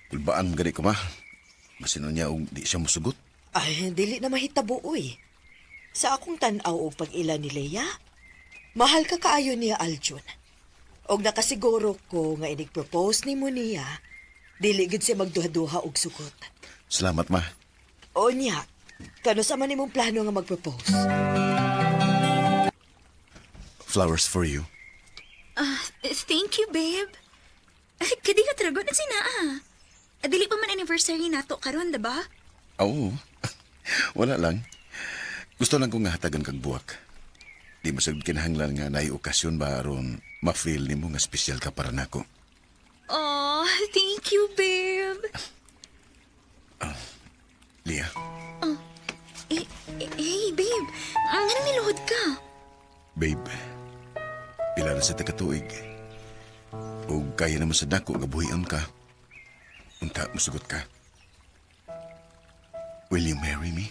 Kulbaan gani ko ma. Masino niya og di siya musugot. Ay, dili na mahitabo, uy. Sa akong tanaw o pag-ila ni Leia, mahal ka kaayo niya, Aljon. Og nakasiguro ko nga inig-propose ni mo niya, dili gid siya magduha-duha og sugot. Salamat ma. O niya, kano sa man imong plano nga mag-propose? Flowers for you. Thank you, babe. Kadi ka trago na sinaa. Dili pa man anniversary nato karon, diba? Oo. Wala lang. Gusto lang ko nga hatagan kag buwak. Di masagd kinahanglan nga naay okasyon ba aron ma-feel nimo nga special ka para nako. Oh, thank you, babe. Lia, Hey, babe. Ang niluhod ka. babe. Pila na sa takatuig. O kaya naman sa dako nga buhian ka. Unta musugot ka. Will you marry me?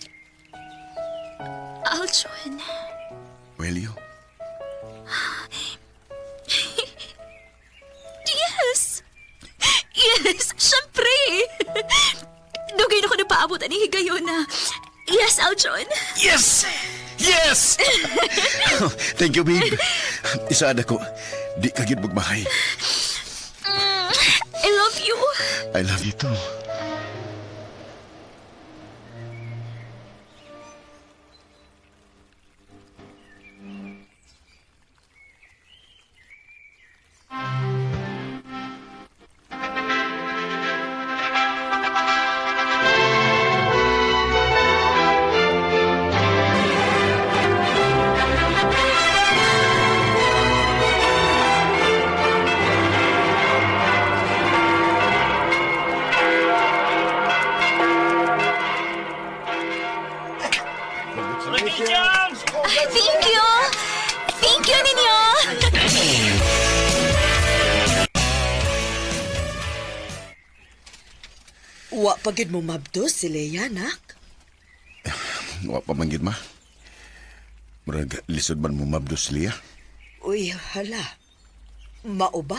Aljon. Will you? Yes! Yes! Siyempre! Dugay na ko na paabot ani higayon na. Yes, Aljon! Yes! Yes! Thank you, babe. Isaad ako. Di kagid magmahay. I love you. I love you too. Thank you! Thank you ninyo! Wa pagid mo mabdos si Leia, nak. Wa pa man gid ma. Murag lisod man mo mabdos Lia. Uy, hala. Mao ba?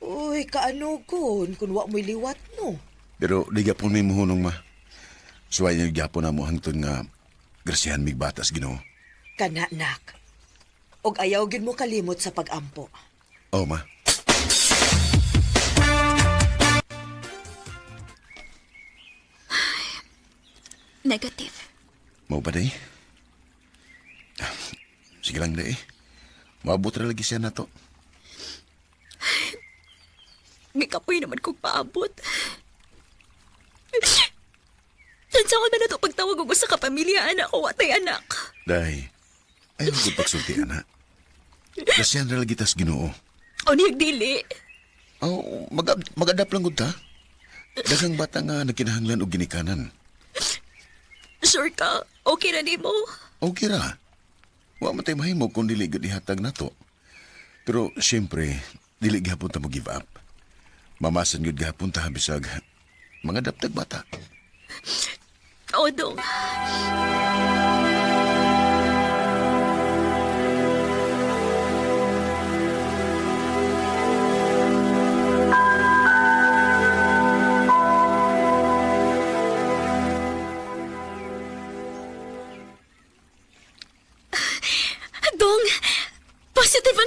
Uy, kaano kun wa mo'y liwat no? Pero di gyapon may muhunong ma. Suway niyo gyapon na mo hangtod nga grasyahan mig batas Ginoo. Kana, nak. Og ayaw gid mo kalimot sa pag-ampo. Oh ma. Negative. Mau ba day? Sige lang day. Maabot ra lagi siya na to. May kapoy naman kong paabot. Tansa ko man na ito pagtawag ko sa kapamilya, anak ko, watay anak. Day, ayaw ko pagsulti anak. Grasyahan ra lagi tas Ginoo. O niyag dili. Oh, mag-adapt lang gud ta. Daghang bata nga nagkinahanglan og ginikanan. Sure ka? Okay na di mo? Okay ra. Wa man tay mahimo kung dili gud ihatag nato. Pero siyempre, dili gihapon ta mo give up. Mamasan gud gihapon ta bisag mga daptag bata. Oo, dong.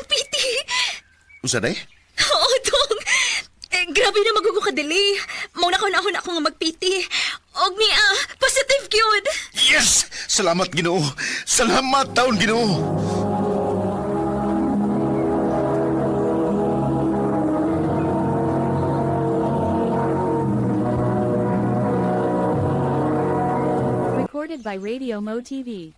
Piti. Unsa day? Oo, Dong. Grabe na magugo ka dili. Mauna ko na ako nga magpiti. Og niya, positive gyud. Yes! Salamat, Ginoo. Salamat taon, Ginoo. Recorded by Radio Mo TV.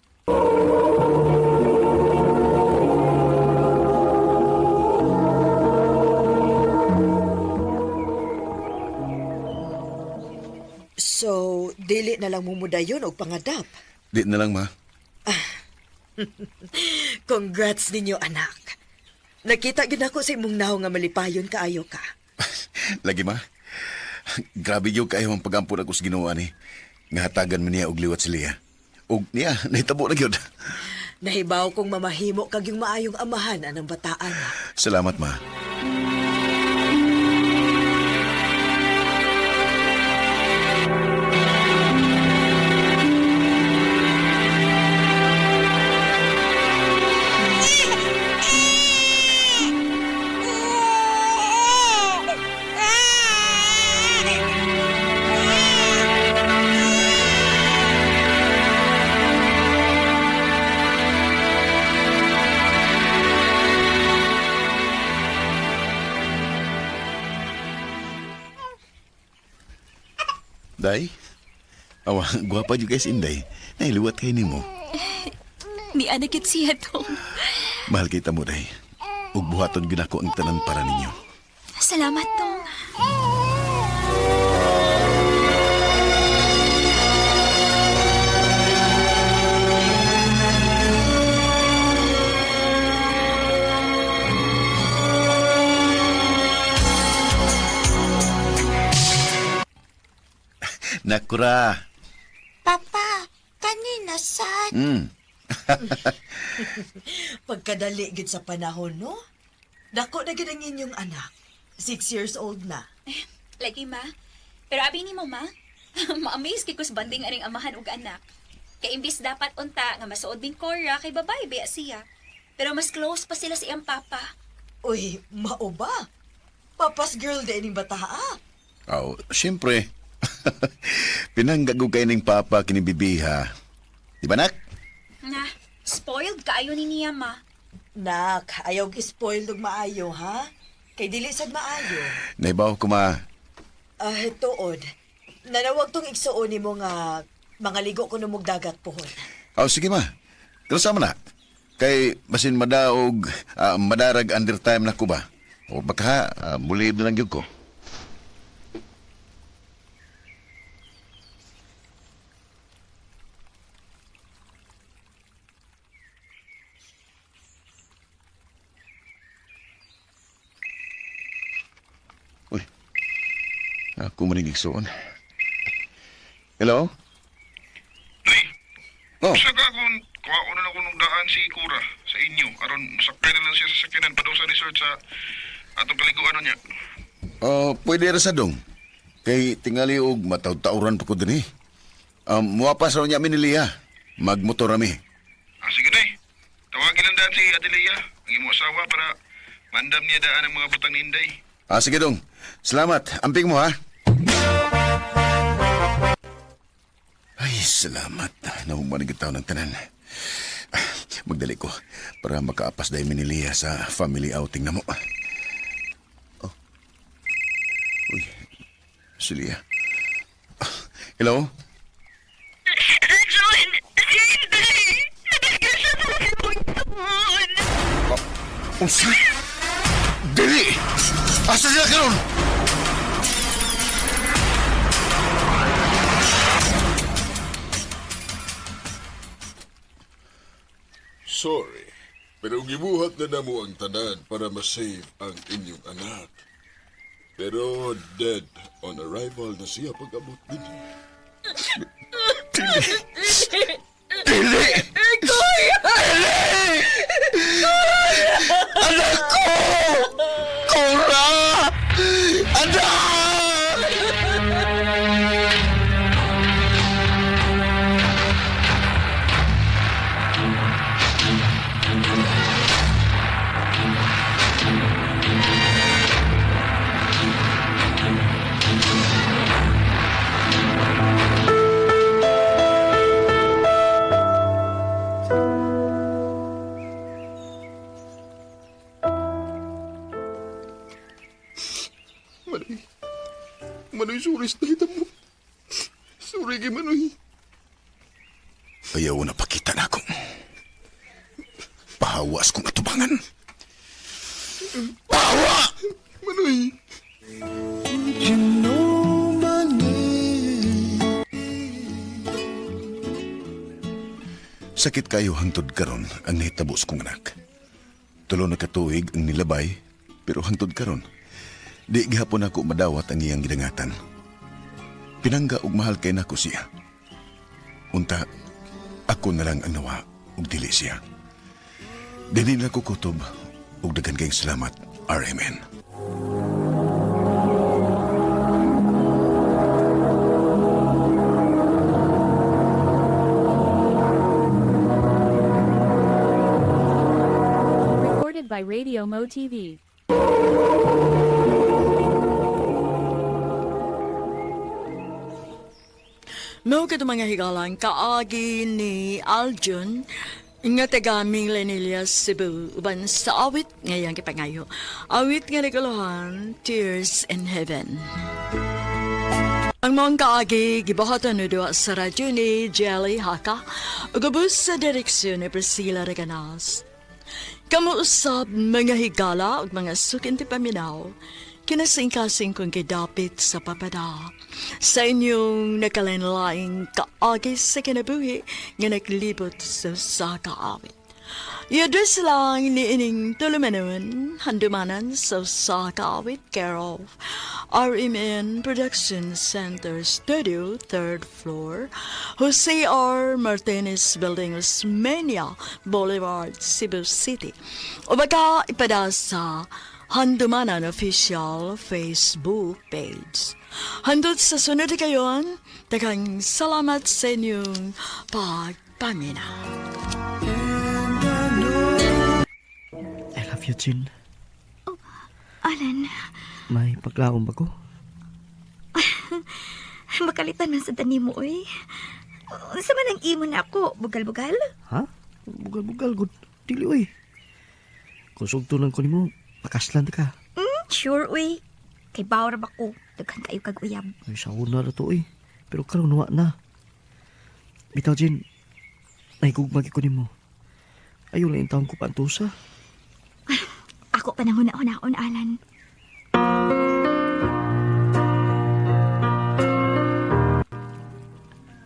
So, dili na lang mumudayon og pangadap. Di na lang, ma. Congrats ninyo, anak. Nakita gid ako sa imong naho nga malipayon kaayo ka. Lagi, ma. Grabe yung kayo ang pag-ampun ako sa Ginoo ni. Nga hatagan mo niya og liwat si Leah. Og niya, nahitabo na gyud. Nahibaw kong mamahimo kag yung maayong amahan anang bataan. Salamat, ma. Day? Awa, gwapa juga guys, Inday. Nailiwat kayo ni mo. Di anakit siya to. Mahal kita mo, Day. Ug buhaton ginako ang tanan para ninyo. Salamat, Tong. Nakura. Papa, kanina sad. Pagkadali gid sa panahon, no? Dako na gid ang inyong anak. 6 years old na. Lagi, ma. Pero abi ni mo, ma. Ma-amaze kay kus banding aring amahan ug anak. Kay imbis dapat unta nga masuod din Cora kay babae biya siya. Pero mas close pa sila sa iyang papa. Uy, mao ba? Papas girl din ning bataa. Oh, siyempre. Pinanggago kayo ng papa kinibibiha. Di ba, nak? Nga, spoiled kaayo ni niya, ma. Nak, ayaw gi-spoil og maayo, ha? Kay dili sad maayo. Naibaw ko, ma. Tuod. Nanawag tong igsuon nimo nga mga ligo ko numog dagat pohon. Oh, sige, ma. Pero sama na. Kay basin madaog, madarag under time na ko ba? O baka muli na lang yun ko. Uy, ako manig igsuon. Hello? Day, Oh, sa kung kuha na lang ko nung daan si Kura sa inyo. Aron, sakay na lang siya sa sakyanan pa daw sa resort sa atong kaliguan niya. pwede ra sa dong. Kay tingali og mataw-tauran pa ko din eh. Muwapas raw niya miniliya. Magmotor rami. Sige, Day. Tawagin lang daan si Adelia, ang imo asawa, para mandam niya daan ang mga butang ni Inday. Sige dong. Salamat. Amping mo ha. Ay, salamat. Nahumanig itaw ng tanan. Magdali ko para makaapas dahil miniliya sa family outing na mo. Oh. Uy, si Leah. Hello? John, si Inday. Nagkasa mo si Pagtapon. Unsa? Dali! Asa sila karon? Sorry, pero gibuhat na namo ang tanan para ma-save ang inyong anak. Pero dead on arrival na siya pag-abot din. Dili! Anak ko! Cora! Anak! Manoy, sorry sa kita mo. Sorry kay Manoy. Ayaw na pakita na ako. Pahawas kong atubangan. Pahawa! Manoy. Sakit kayo hangtod karon ang nahitabos kong anak. Tulo na katuig ang nilabay, pero hangtod karon, di gihapon ako madawat ang iyang gidangatan. Pinangga og mahal kay nako siya. Unta, ako na lang ang nawa og dili siya. Dili na ko kutob og daghan kayong salamat, RMN. Recorded by Radio Mo TV. Mao ka mga higalang kaagi ni Aljun nga taga Millennials Cebu uban sa awit ngayang kipangayo. Awit nga nagalohan, Tears in Heaven. Ang mga kaagi gibahatan no duwa sa radyo ni Jelly Haka ug ubos sa direksyon ni Priscilla Reganas. Kamuusab mga higala ug mga sukinti paminaw kinasingkasing kong kidapit sa papada sa inyong nakalinlaing kaagi sa kinabuhi nga naglibot sa kaawit. I-address lang ni ining tulumanon handumanan sa kaawit care of RMN Production Center Studio, 3rd floor, Jose R. Martinez Building, Osmeña Boulevard, Cebu City. O baka ipada sa Handumanan Official Facebook page. Handot sa sunod kayon, daghang salamat sa inyong pagpamina. I love you, Chin. Alan, May paglaom ba ko? makalitan na sa tani mo, oy. Sa man ang imo na ako, bugal-bugal? Ha? Bugal-bugal, good. Dili, oy. Kung sugtunan ko ni mo, pakaslan ka. Sure, oy. Kay bawar ba ko, daghan kayo kag-uyab. Ay, sa una na to, oy. Pero karon nuwa na. Bitaw, Jin. Nahigugmagi ko ni mo. Ayaw lang yung taong ko pantusa. Ako pa nang huna-hunaon, Alan.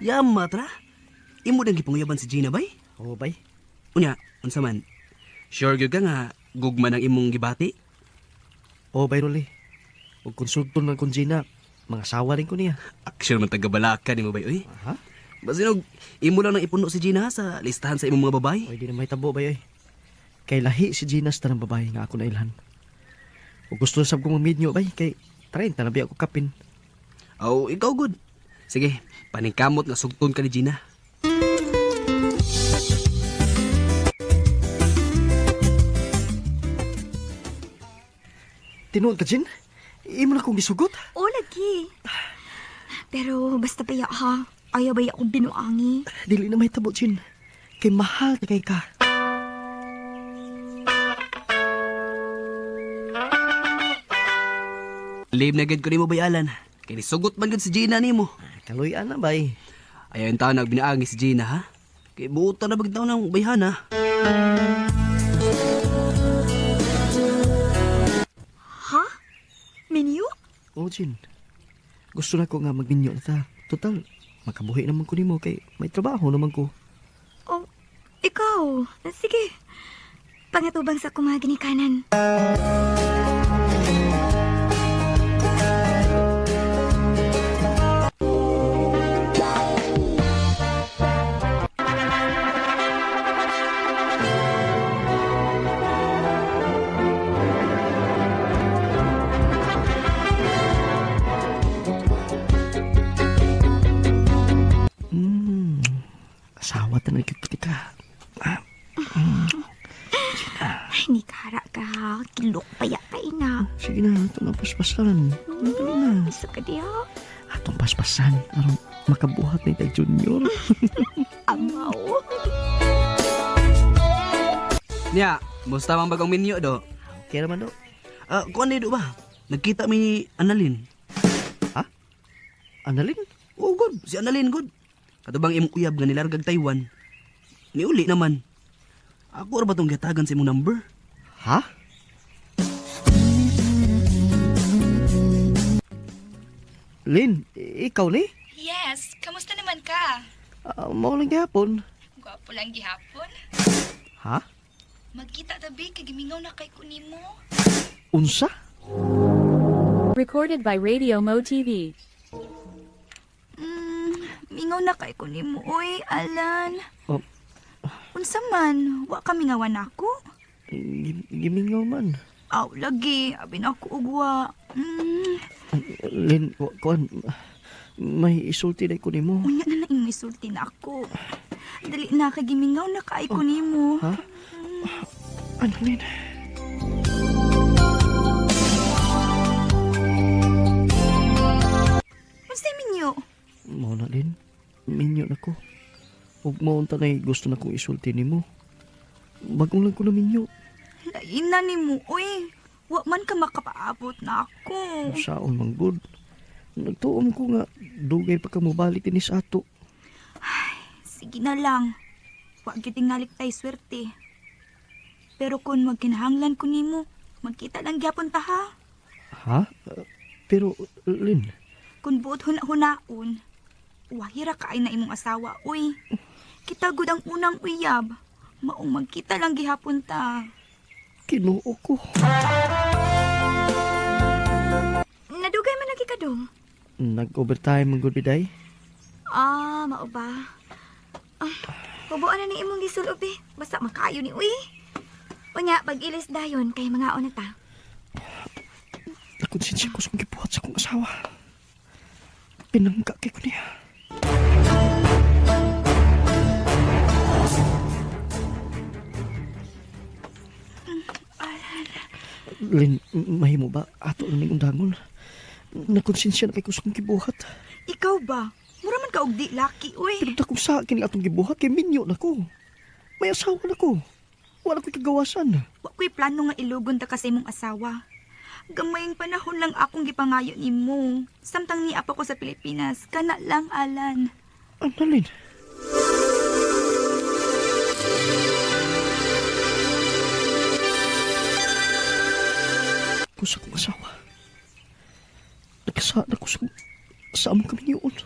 Yama, tra. Imo dang gipangyaban si Gina, bay? Oo, bay. Unya, unsa man? Sure gyud ka nga gugma ng imong gibati? Oo, bay, Rolly. Huwag konsulton ng Gina, mga sawa rin ko niya. Aksyon man taga-balaka ni mo, bay, oy. Ha? Basinog, imo lang nang ipuno si Gina sa listahan sa imong mga babay. Oy, di na may tabo, bay, oy. Kay lahi si Gina sa tanang babae nga ako na ilhan. Kung gusto na sab kong mamidyo, bay, kay 30 na biya ako kapin. Oh, ikaw good. Sige, paningkamot nga sugton ka ni Gina. Tinuod ka, Jin? Imo na kong gisugot? Oo, lagi. Pero basta paya ha, ayaw ba akong binuangi? Dili na may tabo, Jin. Kay mahal na kay ka. Live na gid ko nimo bay Alan. Kay nisugot man gud si Gina nimo. Kaluyan na bay. Ayaw yung taon nagbinaangi si Gina ha. Kay buutan na bagtaw ng bayhana. Ha? Minyo? Oo, Jin. Gusto na ko nga magminyo na ta. Total, makabuhi naman ko nimo kay may trabaho naman ko. Oh, ikaw. Sige. Pangatubang sa kumagini kanan. Asawa ta na kita ka. Ay, ni kara ka. Kilok paya ka ina. Sige na, ito na paspasan. Ito na. Isa ka diya. Atong paspasan. Aron makabuhat na itay junior. Amaw. Nya, musta man bagang minyo do? Okay naman do. Kuan do ba? Nagkita mi ni Annalyn. Annalyn? Oo, good. Si Annalyn, good. Katubang imong uyab nga nilargag Taiwan. Niuli naman. Ako ra ba itong gatagan sa imong number? Ha? Lin, ikaw ni? Yes, kamusta naman ka? Maulang gihapon. Gwapo lang gihapon. Ha? Magkita tabi kay gimingaw na kay kunimo. Unsa? Recorded by Radio Mo TV. Mingaw na kay kunimo. Uy, Alan. Oh. Unsa man, wa ka mingawan ako? Gimingaw man. Aw, lagi. Abin ako ugwa. Lin, kuan, may isulti na ko nimo. Unya na naing misulti na ako. Dali na kay gimingaw na kay kunimo. Ha? Ano, Lin? Unsa minyo? Mao na, Lin. Minyo na ko. Huwag mo unta na gusto na kong isulti nimo. Bagong lang ko na minyo. Lain na nimo, uy. Wa man ka makapaabot na ako. Saon mang good. Nagtuom ko nga, dugay pa ka mobalik din sa ato. Sige na lang. Wa gitingalik tay swerte. Pero kung magkinahanglan ko nimo, magkita lang gyapon ta ha. Ha? Pero, Lin, Kung buot hunaon, wahira ka ay na imong asawa, uy. Kita gud ang unang uyab. Maong magkita lang gihapon ta. kinuo ko. Nadugay man lagi ka dong. Nag-overtime ang good biday. Mao ba? Hubuan na ni imong gisulob eh. Basta makayo ni uy. Unya, pag-ilis dayon kay mga ona ta. Nakonsensya ko sa gibuhat sa kong asawa. Pinangga kay ko niya. Lin, mahimo ba? Ato lang ning undangon. Nakonsensya na kay ko sa kong gibuhat. Ikaw ba? Mura man ka og di laki, uy. Pero kung sa akin atong gibuhat kay minyo na ko. May asawa na ko. Wala ko'y kagawasan. Wa ko'y plano nga ilugon ta kasi imong asawa. Gamayng panahon lang akong gipangayo nimo. Samtang niapa ko sa Pilipinas, kana lang, Alan. Annalyn. Ko sa kong asawa. Nagkasaan ako sa among kami yun.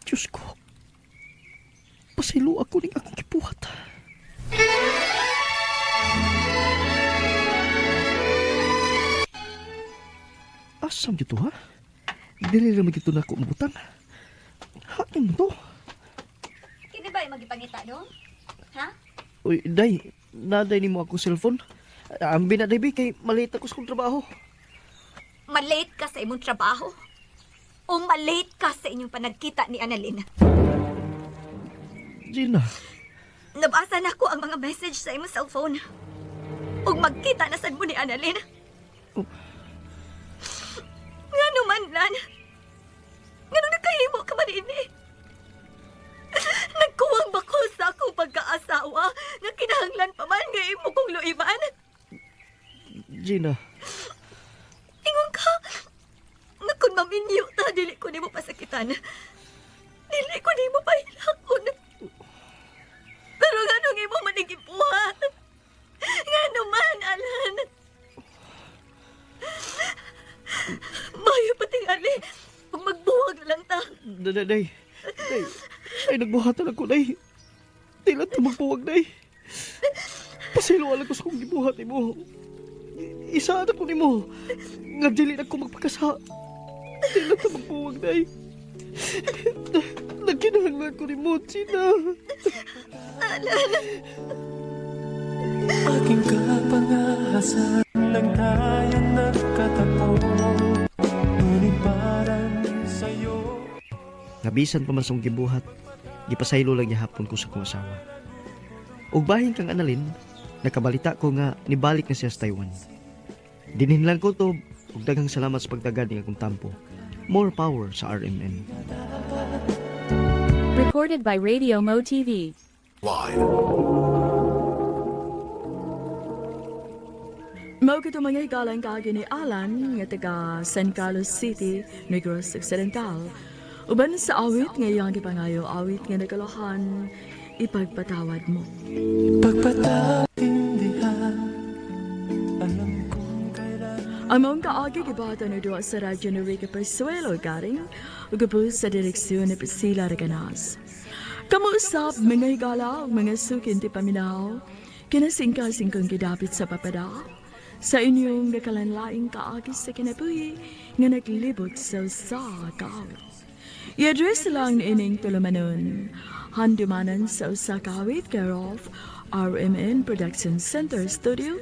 Diyos ko. Pasilo ako ning akong gibuhat. Asam dito ha? Dili naman dito na ako umutang. Hakin mo to. Kini ba yung magipangita, no? Ha? Uy, day. Naday ni mo ako cellphone. Ang binadabi kay maliit ako sa kong trabaho. Malate ka sa imong trabaho? O malate ka sa inyong panagkita ni Annalyn? Gina. Nabasa na ko ang mga message sa imong cellphone. Ug magkita na sad mo ni Annalyn. Oh. Nga naman, Lan. Nga nung nakahimo ka ba din eh? Nagkuwang ba ko sa akong pagkaasawa nga kinahanglan pa man nga imo kong luiban? Gina. Ingon ka, nga kung maminyo ta, dili ko nimo pasakitan. Dili ko nimo pahilakon. Pero nga nung imo manigibuhat. Nga naman, Alan. Mayo patingali. Kung magbuwag na lang ta. Day. Ay, nagbuhatan ako, day. Di lang ito magbuwag, day. Pasiluan ako sa kong gibuhat ni mo. Isaan ako ni mo. Nga dili na ko magpakasa. Di lang ito magbuwag, day. Nagkinahanglan ko ni mo, Gina. Alan. Aking kapangahasan lang tayo nagkatagpo. Ngunit parang sa'yo. Nabisan pa man sa kong gibuhat, gipasaylo lang niya hapon ko sa kong asawa. Ug bahin kang Annalyn, nakabalita ko nga nibalik na siya sa Taiwan. Dinhinlan ko to, ug daghang salamat sa pagtagad ng akong tampo. More power sa RMN. Recorded by Radio Mo TV. Live. Mao kito mga hikalang kaagi ni Alan nga taga San Carlos City, Negros Occidental. Uban sa awit ngayong gipangayo awit nga nagalohan, ipagpatawad mo. Pagpatawad indihan, alam kong kailan. Among kaagi gibata na doon sa radyo ni Rica Persuelo garing ugapos sa direksyon ni Priscilla Reganas. Kamuusap mga higala o mga sukin ti paminaw, kinasingka-singkong gidapit sa papada, sa inyong nakalanlaing kaagi sa kinabuhi nga naglibot sa kaawit. I-address lang ni ining tulumanon, handumanan sa usakawit care of RMN Production Center Studio,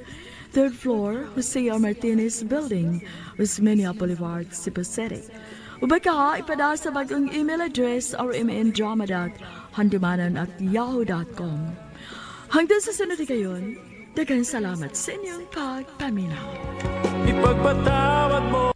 3rd floor, Jose R. Martinez Building, Osmeña Boulevard, Cebu City. Ubaka, ipada sa bagong email address rmndrama.handumanan@yahoo.com. Hanggang sa sunod kayon, daghang salamat sa inyong pagpaminaw. Ipagpatawad mo